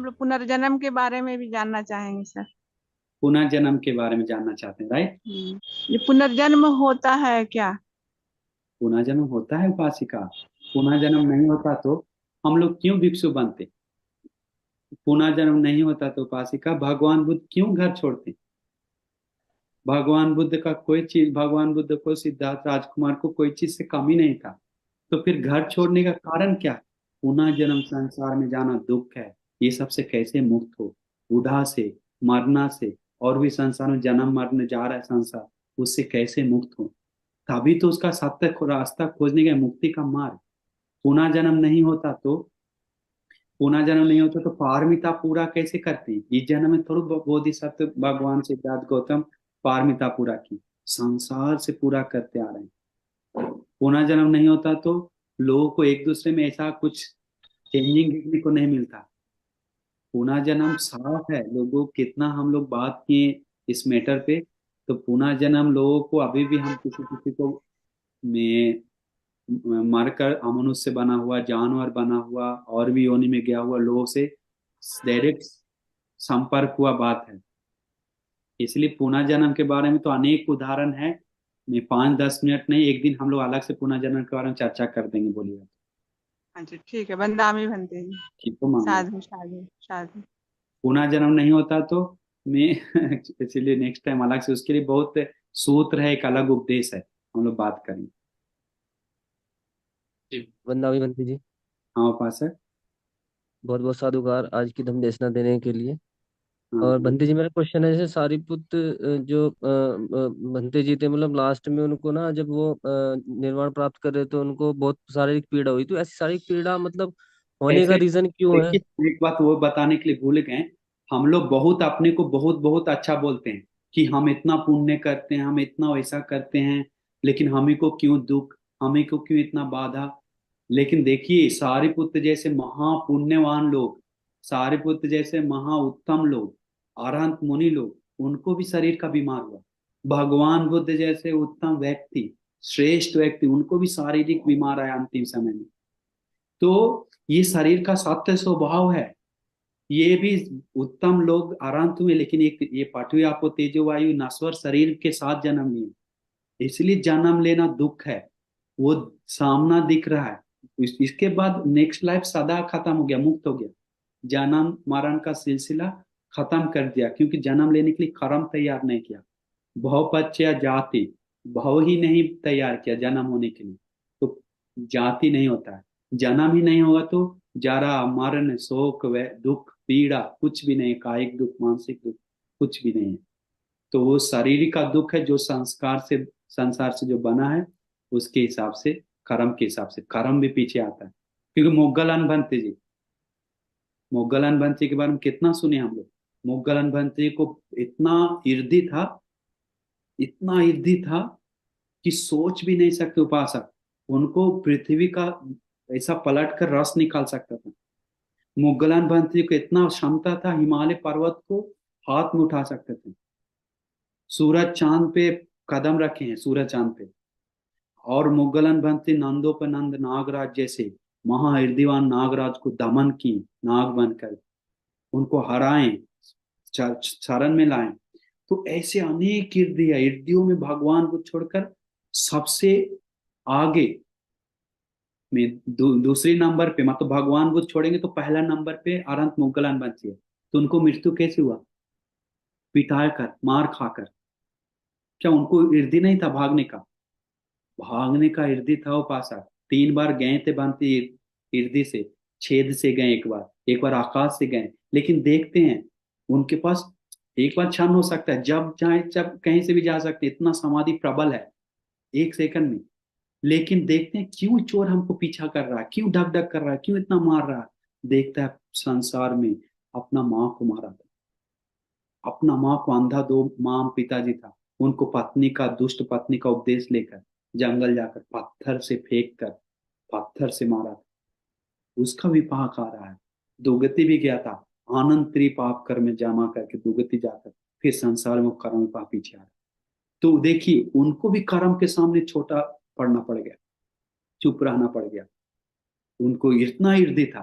हम लोग पुनर्जन्म के बारे में भी जानना चाहेंगे सर। पुनर्जन्म के बारे में जानना चाहते हैं, राइट? ये पुनर्जन्म होता है क्या? पुनर्जन्म होता है उपासिका। पुनर्जन्म नहीं होता तो हम लोग क्यों भिक्षु बनते? पुनर्जन्म नहीं होता तो उपासिका भगवान बुद्ध क्यों घर छोड़ते? भगवान बुद्ध का कोई चीज, भगवान बुद्ध को, सिद्धार्थ राजकुमार को कोई चीज से कमी नहीं था। तो फिर घर छोड़ने का कारण क्या? पुनः जन्म संसार में जाना दुख है, ये सबसे कैसे मुक्त हो? बुढ़ा से, मरना से, और भी संसार में जन्म मरने जा रहा है संसार, उससे कैसे मुक्त हो? तभी तो उसका सत्य रास्ता खोजने का, मुक्ति का मार्ग। पुनः जन्म नहीं होता तो, पुनः जन्म नहीं होता तो पारमिता पूरा कैसे करते हैं? इस जन्म में थोड़ा बोधिसत्व भगवान सिद्धार्थ गौतम पारमिता पूरा की, संसार से पूरा करते आ रहे हैं। पुनः जन्म नहीं होता तो लोगों को एक दूसरे में ऐसा कुछ चेंजिंग देखने को नहीं मिलता। पुनः जन्म साफ है, लोगों कितना हम लोग बात किए इस मैटर पे। तो पुनः जन्म लोगों को अभी भी, हम किसी किसी को में मरकर अमनुष्य बना हुआ, जानवर बना हुआ, और भी योनि में गया हुआ लोगों से डायरेक्ट संपर्क हुआ बात है। इसलिए पुनः जन्म के बारे में तो अनेक उदाहरण है। मैं 5-10 मिनट नहीं, एक दिन हम लोग अलग से पुनः जन्म के बारे में चर्चा कर देंगे, बोलिए। हाँ जी ठीक है, बंदामी बनते हैं। ठीक तो मान लो। साधु साधु साधु। पुनः जन्म नहीं होता तो मैं इसलिए नेक्स्ट टाइम अलग से उसके लिए बहुत सूत्र है, एक अलग उपदेश है, हम लोग बात करेंगे। जी वंदना बंती जी, हाँ उपासक। बहुत बहुत साधुकार आज की धम्म देशना देने के लिए। हाँ और बोलिए। बंती जी, मेरा क्वेश्चन है, जैसे सारिपुत जो बंते जी थे, मतलब लास्ट में उनको ना, जब वो निर्वाण प्राप्त कर रहे थे, उनको बहुत शारीरिक पीड़ा हुई, तो ऐसी शारीरिक पीड़ा मतलब होने का ऐसे रीजन क्यों है? देखिए, एक बात वो बताने के लिए भूल गए। हम लोग बहुत अपने को बहुत बहुत अच्छा बोलते हैं कि हम इतना पुण्य करते हैं, हम इतना वैसा करते हैं, लेकिन हमें को क्यों दुख, हमें को क्यों इतना बाधा? लेकिन देखिए, सारिपुत्र जैसे महापुण्यवान लोग, सारिपुत्र जैसे महा उत्तम लोग, अरहंत मुनि लोग, उनको भी शरीर का बीमार हुआ। भगवान बुद्ध जैसे उत्तम व्यक्ति, श्रेष्ठ व्यक्ति, उनको भी शारीरिक बीमार आया अंतिम समय में। तो ये शरीर का सत्य स्वभाव है। ये भी उत्तम लोग आरांत हुए, लेकिन एक ये पृथ्वी आपो तेजो वायु नश्वर शरीर के साथ जन्म लिए, इसलिए जन्म लेना दुख है। वो सामना दिख रहा है। इसके बाद नेक्स्ट लाइफ सदा खत्म हो गया, मुक्त हो गया। जन्म मरण का सिलसिला खत्म कर दिया, क्योंकि जन्म लेने के लिए कर्म तैयार नहीं किया। भव पच्चय जाति, भव ही नहीं तैयार किया जन्म होने के लिए, तो जाति नहीं होता है। जन्म ही नहीं होगा तो जरा मरण शोक व दुख पीड़ा कुछ भी नहीं, कायिक दुख मानसिक दुख कुछ भी नहीं है। तो वो शारीरिक का दुख है जो संस्कार से, संसार से जो बना है, उसके हिसाब से, कर्म के हिसाब से, कर्म भी पीछे आता है। क्योंकि मोगल अनबंते जी, मोगल अनबंते के बारे में कितना सुने हम लोग। मोगल अनबंते को इतना ईर्दी था, इतना ईर्दी था कि सोच भी नहीं सकते उपासक। उनको पृथ्वी का ऐसा पलट कर रस निकाल सकता था। मुगलन बंती को इतना क्षमता था, हिमालय पर्वत को हाथ में उठा सकते थे। सूरज चांद पे कदम रखे हैं, सूरज चांद पे। और मुगलन बंती नंदोपनंद नागराज जैसे महाहृदयवान नागराज को दमन की, नाग बनकर उनको हराएं, शरण में लाएं। तो ऐसे अनेक कीर्ति है, ईर्तियों में भगवान को छोड़कर सबसे आगे में दूसरी नंबर पे, मतलब भगवान को छोड़ेंगे तो पहला नंबर पे अनंत मुगलन बची है। तो उनको मृत्यु कैसे हुआ? पिटा कर, मार खाकर। क्या उनको इर्दी नहीं था भागने का? भागने का इर्दी था उपासक। 3 बार गए थे बनती इर्दी से, छेद से गए, एक बार आकाश से गए। लेकिन देखते हैं उनके पास एक बार क्षण हो सकता है, जब चाहे जब कहीं से भी जा सकते, इतना समाधि प्रबल है, 1 सेकंड में। लेकिन देखते हैं क्यों चोर हमको पीछा कर रहा है, क्यों ढक ढक कर रहा है, क्यों इतना मार रहा है? देखता है संसार में अपना माँ को मारा था, अपना माँ को अंधा दो माँ पिताजी था, उनको पत्नी का, दुष्ट पत्नी का उपदेश लेकर जंगल जाकर पत्थर से फेंक कर, पत्थर से मारा था। उसका विपाक आ रहा है। दुर्गति भी गया था, आनंद त्रिपाप कर में जमा करके दुर्गति जाकर फिर संसार में कर्म विपाक पीछे आ रहा है। तो देखिए, उनको भी कर्म के सामने छोटा पड़ना पड़ गया, चुप रहना पड़ गया। उनको इतना ईर्ष्या था।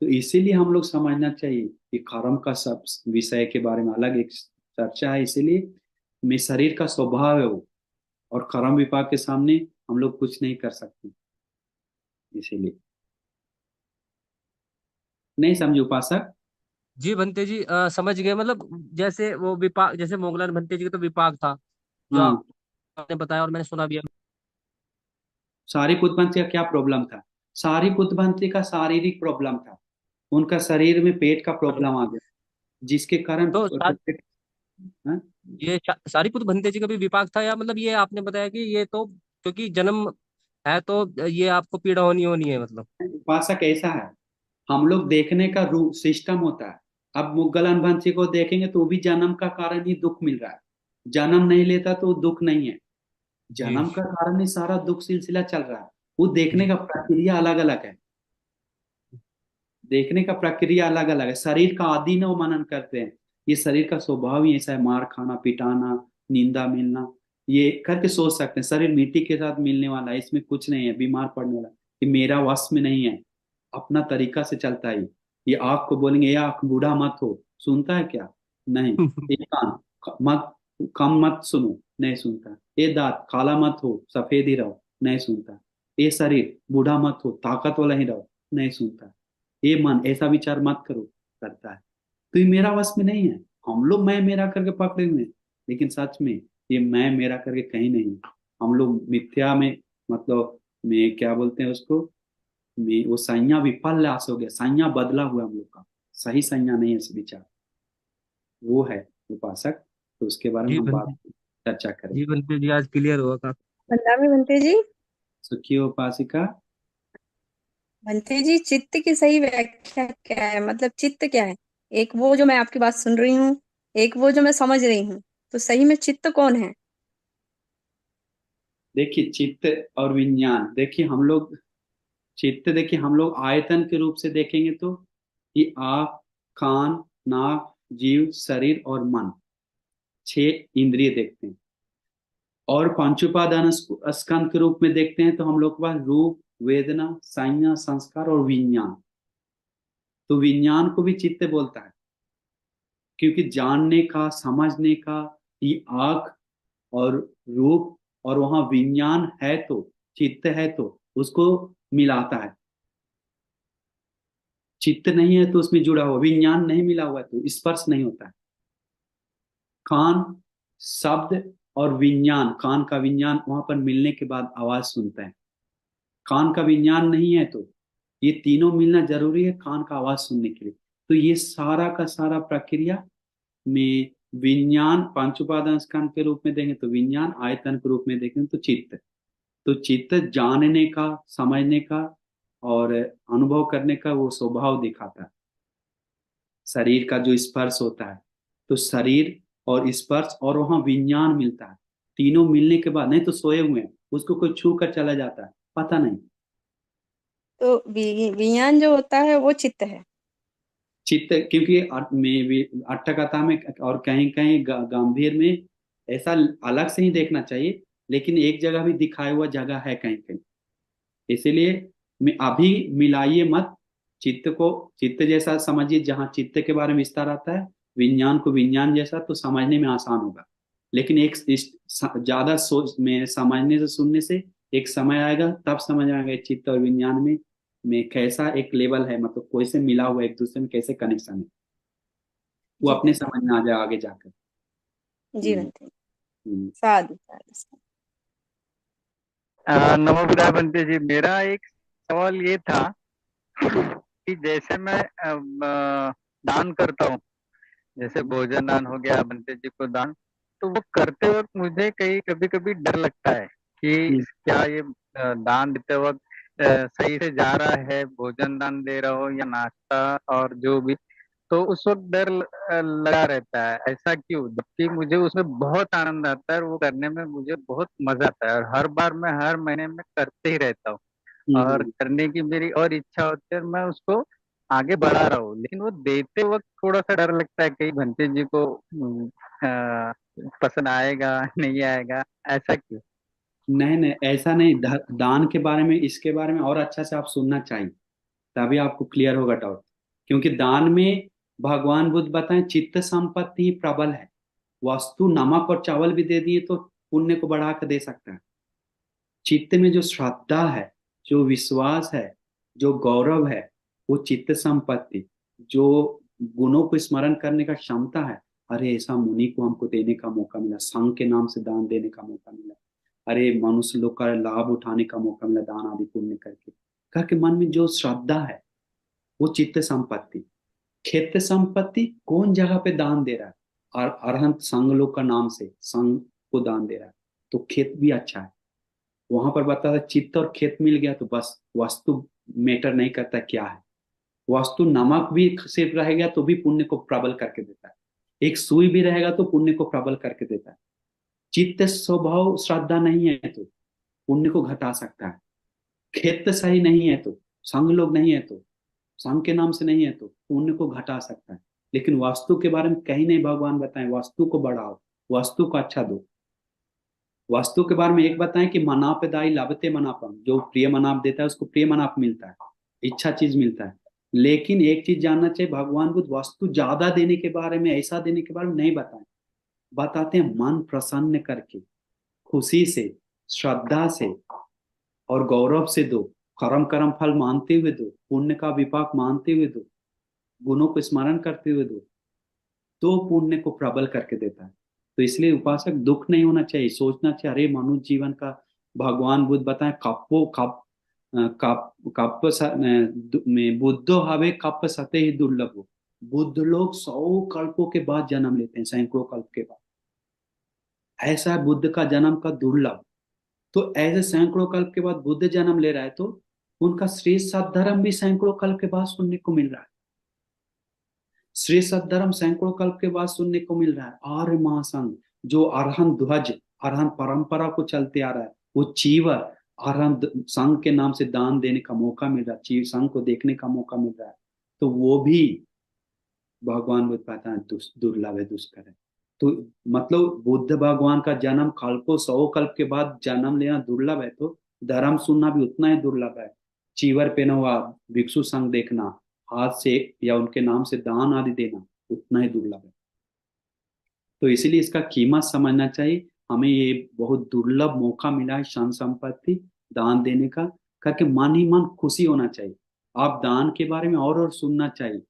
तो इसीलिए हम लोग समझना चाहिए, ये कर्म का सब विषय के बारे में अलग एक चर्चा है, इसीलिए मैं शरीर का स्वभाव है वो, और कर्म विपाक के सामने हम लोग कुछ नहीं कर सकते, इसीलिए। नहीं समझे उपासक? जी बनते जी, समझ गए। मतलब जैसे वो विपाक, जैसे मोगलान बनते जी का तो विपाक था जो हाँ, आपने बताया और मैंने सुना भी है। सारिपुत्र का क्या प्रॉब्लम था? सारिपुत्र का शारीरिक प्रॉब्लम था, उनका शरीर में पेट का प्रॉब्लम आ गया, जिसके कारण तो हाँ? ये सारीपुत्र भंते जी का भी विपाक था, या मतलब ये आपने बताया कि ये तो क्योंकि जन्म है तो ये आपको पीड़ा होनी होनी है मतलब। उपासक ऐसा है, हम लोग देखने का रू सिस्टम होता है। अब मुगल अनबंसी को देखेंगे तो वो भी जन्म का कारण ही दुख मिल रहा है, जन्म नहीं लेता तो दुख नहीं है, जी जन्म का कारण ही सारा दुख सिलसिला चल रहा है। वो देखने जी का प्रक्रिया अलग अलग है, देखने का प्रक्रिया अलग अलग है। शरीर का आदि न वो मनन करते हैं, ये शरीर का स्वभाव ही ऐसा है, मार खाना, पिटाना, निंदा मिलना, ये करके सोच सकते हैं शरीर मिट्टी के साथ मिलने वाला है, इसमें कुछ नहीं है, बीमार पड़ने वाला, ये मेरा वश में नहीं है, अपना तरीका से चलता है। ये आँख को बोलेंगे ये आँख बूढ़ा मत हो, सुनता है क्या? नहीं। ये कान मत कम मत सुनो, नहीं सुनता। ये दांत काला मत हो, सफेद ही रहो, नहीं सुनता। ये शरीर बूढ़ा मत हो, ताकत वाला ही रहो, नहीं सुनता। ये मन ऐसा विचार मत करो, करता है। तो ये मेरा वश में नहीं है, हम लोग मैं मेरा करके पकड़े हुए हैं, लेकिन सच में ये मैं मेरा करके कहीं नहीं है। हम लोग मिथ्या में, मतलब में क्या बोलते हैं उसको, में वो संज्ञा विपर्यास हो गया, संज्ञा बदला हुआ हम लोग का, सही संज्ञा नहीं है इस विचार, वो है उपासक। तो उसके बारे में जी हम बात बनते चर्चा करें। जी बनते जी, आज क्लियर हुआ काफी। बंदामी बनते जी। सुखी हो उपासिका। बनते जी, चित्त की सही व्याख्या क्या है? मतलब चित्त क्या है? एक वो जो मैं आपकी बात सुन रही हूँ, एक वो जो मैं समझ रही हूँ, तो सही में चित्त कौन है? देखिए चित्त और विज्ञान, देखिए हम लोग चित्त, देखिए हम लोग आयतन के रूप से देखेंगे तो ये आँख, कान, नाक, जीव, शरीर और मन, 6 इंद्रिय देखते हैं। और पांचुपादान स्कंद के रूप में देखते हैं तो हम लोग के पास रूप, वेदना, संज्ञा, संस्कार और विज्ञान। तो विज्ञान को भी चित्त बोलता है, क्योंकि जानने का, समझने का, ये आँख और रूप, और वहां विज्ञान है तो, चित्त है तो उसको मिलाता है। चित्त नहीं है तो उसमें जुड़ा हुआ, विज्ञान नहीं मिला हुआ है तो स्पर्श नहीं होता है। कान, शब्द और विज्ञान, कान का विज्ञान वहां पर मिलने के बाद आवाज सुनता है। कान का विज्ञान नहीं है तो ये तीनों मिलना जरूरी है कान का आवाज सुनने के लिए। तो ये सारा का सारा प्रक्रिया में विज्ञान, पांच उपादान स्कंध के रूप में देंगे तो विज्ञान, आयतन के रूप में देखेंगे तो चित्त। तो चित्त जानने का, समझने का और अनुभव करने का वो स्वभाव दिखाता है। शरीर का जो स्पर्श होता है, तो शरीर और स्पर्श और वहां विज्ञान मिलता है, तीनों मिलने के बाद, नहीं तो सोए हुए हैं उसको कोई छू कर चला जाता है, पता नहीं। तो विज्ञान जो होता है वो चित्त है। चित्त, क्योंकि में भी अट्ठ कथा में और कहीं कहीं गंभीर में ऐसा अलग से ही देखना चाहिए, लेकिन एक जगह भी दिखाया हुआ जगह है कहीं कहीं, इसीलिए मैं अभी मिलाइए मत। चित्त को चित्त जैसा समझिए, जहाँ चित्त के बारे में विस्तार आता है, विज्ञान को विज्ञान जैसा, तो समझने में आसान होगा। लेकिन एक ज्यादा सोच में समझने से, सुनने से एक समय आएगा, तब समझ आएगा ये चित्त और विज्ञान में कैसा एक लेवल है, मतलब कोई से मिला हुआ एक दूसरे में कैसे कनेक्शन है, वो जी अपने बनते समझ में आ जाए आगे जाकर। जी हम्म, बनते। हम्म। साधु साधु साधु। नमो बुधाय बनते जी, मेरा एक सवाल ये था कि जैसे मैं दान करता हूँ, जैसे भोजन दान हो गया, बनते जी को दान, तो वो करते वक्त मुझे कहीं कभी कभी डर लगता है कि क्या ये दान देते वक्त सही से जा रहा है, भोजन दान दे रहा हो या नाश्ता और जो भी, तो उस वक्त डर लगा रहता है। ऐसा क्यों? जबकि मुझे उसमें बहुत आनंद आता है और वो करने में मुझे बहुत मजा आता है, और हर बार मैं हर महीने में करते ही रहता हूँ, और हम्म। करने की मेरी और इच्छा होती है, और मैं उसको आगे बढ़ा रहा हूँ। लेकिन वो देते वक्त थोड़ा सा डर लगता है, कहीं भंते जी को पसंद आएगा नहीं आएगा, ऐसा क्यों? नहीं नहीं, ऐसा नहीं, दान के बारे में, इसके बारे में और अच्छा से आप सुनना चाहिए, तभी आपको क्लियर होगा डाउट। क्योंकि दान में भगवान बुद्ध बताएं चित्त संपत्ति ही प्रबल है। वस्तु नमक और चावल भी दे दिए तो पुण्य को बढ़ा कर दे सकता है। चित्त में जो श्रद्धा है, जो विश्वास है, जो गौरव है, वो चित्त संपत्ति, जो गुणों को स्मरण करने का क्षमता है। अरे ऐसा मुनि को हमको देने का मौका मिला, संघ के नाम से दान देने का मौका मिला, अरे मनुष्य लोग का लाभ उठाने का मौका मिला दान आदि पुण्य करके, करके मन में जो श्रद्धा है वो चित्त संपत्ति। क्षेत्र संपत्ति कौन जगह पे दान दे रहा है, और अरहंत संघ लोग का नाम से संघ को दान दे रहा है, तो खेत भी अच्छा है। वहां पर बता था चित्त और खेत मिल गया तो बस वस्तु मैटर नहीं करता क्या है। वस्तु नमक भी सिर्फ रहेगा तो भी पुण्य को प्रबल करके देता है, एक सुई भी रहेगा तो पुण्य को प्रबल करके देता है। चित्त स्वभाव श्रद्धा नहीं है तो पुण्य को घटा सकता है। खेत सही नहीं है तो, संघ लोग नहीं है तो, संघ के नाम से नहीं है तो पुण्य को घटा सकता है। लेकिन वास्तु के बारे में कहीं नहीं भगवान बताएं वास्तु को बढ़ाओ, वास्तु को अच्छा दो। वास्तु के बारे में एक बताएं कि मनापदायी लभते मनापम, जो प्रिय मनाप देता है उसको प्रिय मनाप मिलता है, इच्छा चीज मिलता है। लेकिन एक चीज जानना चाहिए, भगवान बुद्ध वास्तु ज्यादा देने के बारे में, ऐसा देने के बारे में नहीं बताएं। बताते हैं मन प्रसन्न करके, खुशी से, श्रद्धा से और गौरव से दो, कर्म कर्म फल मानते हुए दो, पुण्य का विपाक मानते हुए दो, गुणों को स्मरण करते हुए दो, तो पुण्य को प्रबल करके देता है। तो इसलिए उपासक दुख नहीं होना चाहिए, सोचना चाहिए अरे मनुष्य जीवन का भगवान बुद्ध बताएं कप्पो कप कप कप में बुद्धो हवे कप सते ही दुर्लभ हो। बुद्ध लोग 100 कल्पों के बाद जन्म लेते हैं, सैकड़ों कल्प के बाद, ऐसा है बुद्ध का जन्म का दुर्लभ। तो ऐसे सैकड़ों कल्प के बाद बुद्ध जन्म ले रहा है तो उनका श्रेष्ठ सद्धर्म भी सैकड़ों कल्प के बाद सुनने को मिल रहा है। श्री सद्धर्म सैकड़ों कल्प के बाद सुनने को मिल रहा है। आर्य महासंघ जो अरहंत ध्वज, अरहंत परंपरा को चलते आ रहा है, वो चीवर अरहंत संघ के नाम से दान देने का मौका मिल रहा है, चीव संघ को देखने का मौका मिल रहा है, तो वो भी भगवान बुद्ध पता है दुर्लभ है, दुष्कर है। तो मतलब बुद्ध भगवान का जन्म कल्पों 100 कल्प के बाद जन्म लेना दुर्लभ है, तो धर्म सुनना भी उतना ही दुर्लभ है। चीवर पहना हुआ भिक्षु संघ देखना, हाथ से या उनके नाम से दान आदि देना उतना ही दुर्लभ है। तो इसीलिए इसका कीमत समझना चाहिए। हमें ये बहुत दुर्लभ मौका मिला है धन संपत्ति दान देने का, करके मन ही मन खुशी होना चाहिए। आप दान के बारे में और सुनना चाहिए,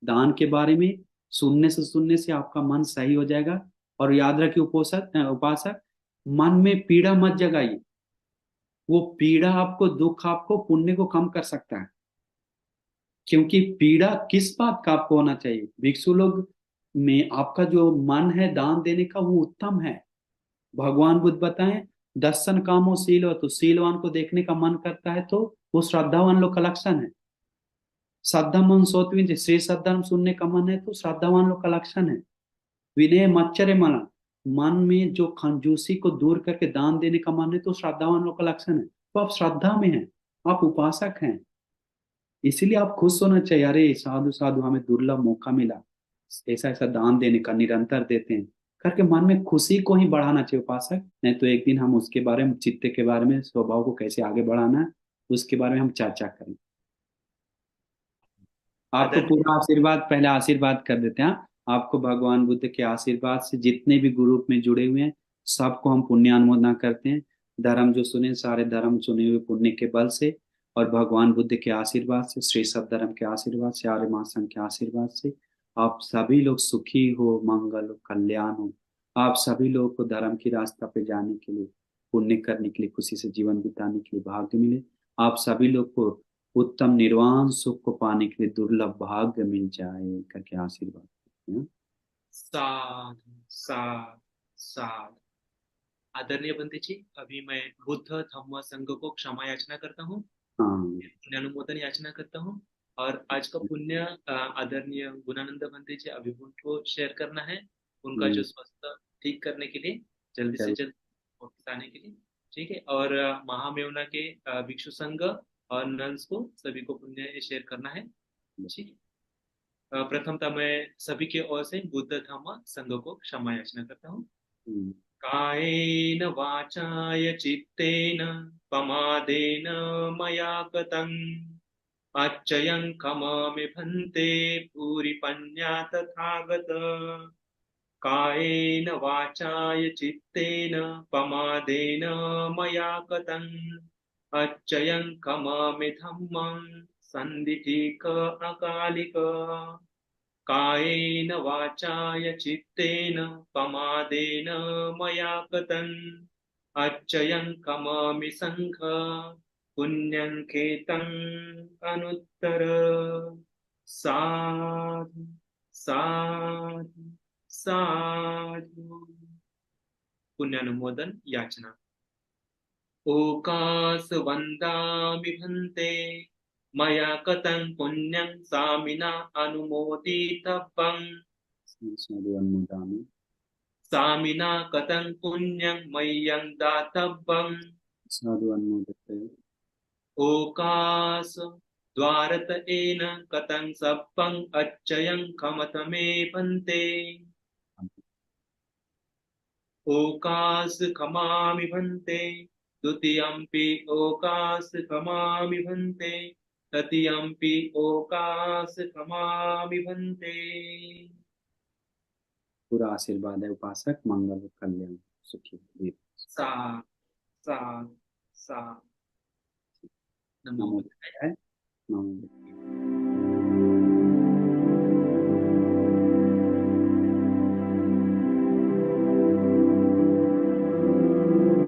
दान के बारे में सुनने से आपका मन सही हो जाएगा। और याद रखिए उपासक उपासक मन में पीड़ा मत जगाइए, वो पीड़ा आपको, दुख आपको पुण्य को कम कर सकता है। क्योंकि पीड़ा किस बात का आपको होना चाहिए, भिक्षु लोग में आपका जो मन है दान देने का वो उत्तम है। भगवान बुद्ध बताएं दर्शन कामो शील हो, तो शीलवान को देखने का मन करता है तो वो श्रद्धावान लोग का लक्षण है। श्रद्धा मन सोतविंच, श्री श्रद्धा सुनने का मन है तो श्रद्धावान लोग का लक्षण है। विनय मच्चरे मन, मन में जो कंजूसी को दूर करके दान देने का मन है तो श्रद्धावान लोग का लक्षण है। तो आप श्रद्धा में हैं, आप उपासक हैं, इसीलिए आप खुश होना चाहिए। अरे साधु साधु हमें दुर्लभ मौका मिला, ऐसा ऐसा दान देने का, निरंतर देते हैं करके मन में खुशी को ही बढ़ाना चाहिए उपासक। नहीं तो एक दिन हम उसके बारे में, चित्त के बारे में, स्वभाव को कैसे आगे बढ़ाना है उसके बारे में हम चर्चा करें। आपको आदरणीय पूरा आशीर्वाद, पहले आशीर्वाद कर देते हैं। आपको भगवान बुद्ध के आशीर्वाद से जितने भी ग्रुप में जुड़े हुए हैं सबको हम पुण्यानुमोदना करते हैं। धर्म जो सुने सारे धर्म सुने हुए पुण्य के बल से, और भगवान बुद्ध के आशीर्वाद से, श्री सद्धर्म के आशीर्वाद से, आर्य महासंघ के आशीर्वाद से आप सभी लोग सुखी हो, मंगल हो, कल्याण हो। आप सभी लोगों को धर्म की रास्ता पे जाने के लिए, पुण्य करने के लिए, खुशी से जीवन बिताने के लिए भाग्य मिले। आप सभी लोग को उत्तम निर्वाण सुख को पाने के लिए दुर्लभ भाग्य मिल जाए करके आशीर्वाद देते हैं। साधु साधु साधु। आदरणीय बंदे जी, अभी मैं बुद्ध धम्म संघ को क्षमा याचना करता हूँ, हाँ पुण्य अनुमोदन याचना करता हूँ। और आज का पुण्य आदरणीय गुणानंद बंदे जी अभिभूत को शेयर करना है, उनका जो स्वास्थ्य ठीक करने के लिए, जल्दी से जल्द वापस आने के लिए। ठीक है। और महामेवना के भिक्षु संघ और नंस को सभी को पुण्य शेयर करना है। ठीक है। प्रथमतः मैं सभी के ओर से बुद्ध धम्म संघ को क्षमा याचना करता हूँ। कायेन वाचाय चित्तेन पमादेन मया कृतं अच्छयं खमामि भन्ते भूरिपन्या तथागत कायेन वाचाय चित्तेन पमादेन मया गतम् अच्छयं खमामि धम्मं सन्दिठिक अकालिक कायेन वाचाय चित्तेन पमादेन मया गतम् अच्छयं खमामि संघ पुण्यं खेतम् अनुत्तर साधु साधु साधु। पुण्यानुमोदन याचना। ओकास वन्दामि भन्ते मया कथं पुण्यं सामिना अनुमोदितव्यम् अनुमोदामि सामिना कथं पुण्यं मह्यं दातव्यम् साधु अनुमोदते ओकास द्वारत एन कथं सप्पं अच्छयं खमत मे भन्ते ओकास खमामि भन्ते द्वितीयंपि ओकास खमामि भन्ते तृतीयंपि ओकास खमामि भन्ते। पूरा आशीर्वाद है उपासक, मंगल कल्याण सुखी। सा सा सा। नमो नमो बुद्धाय। नमो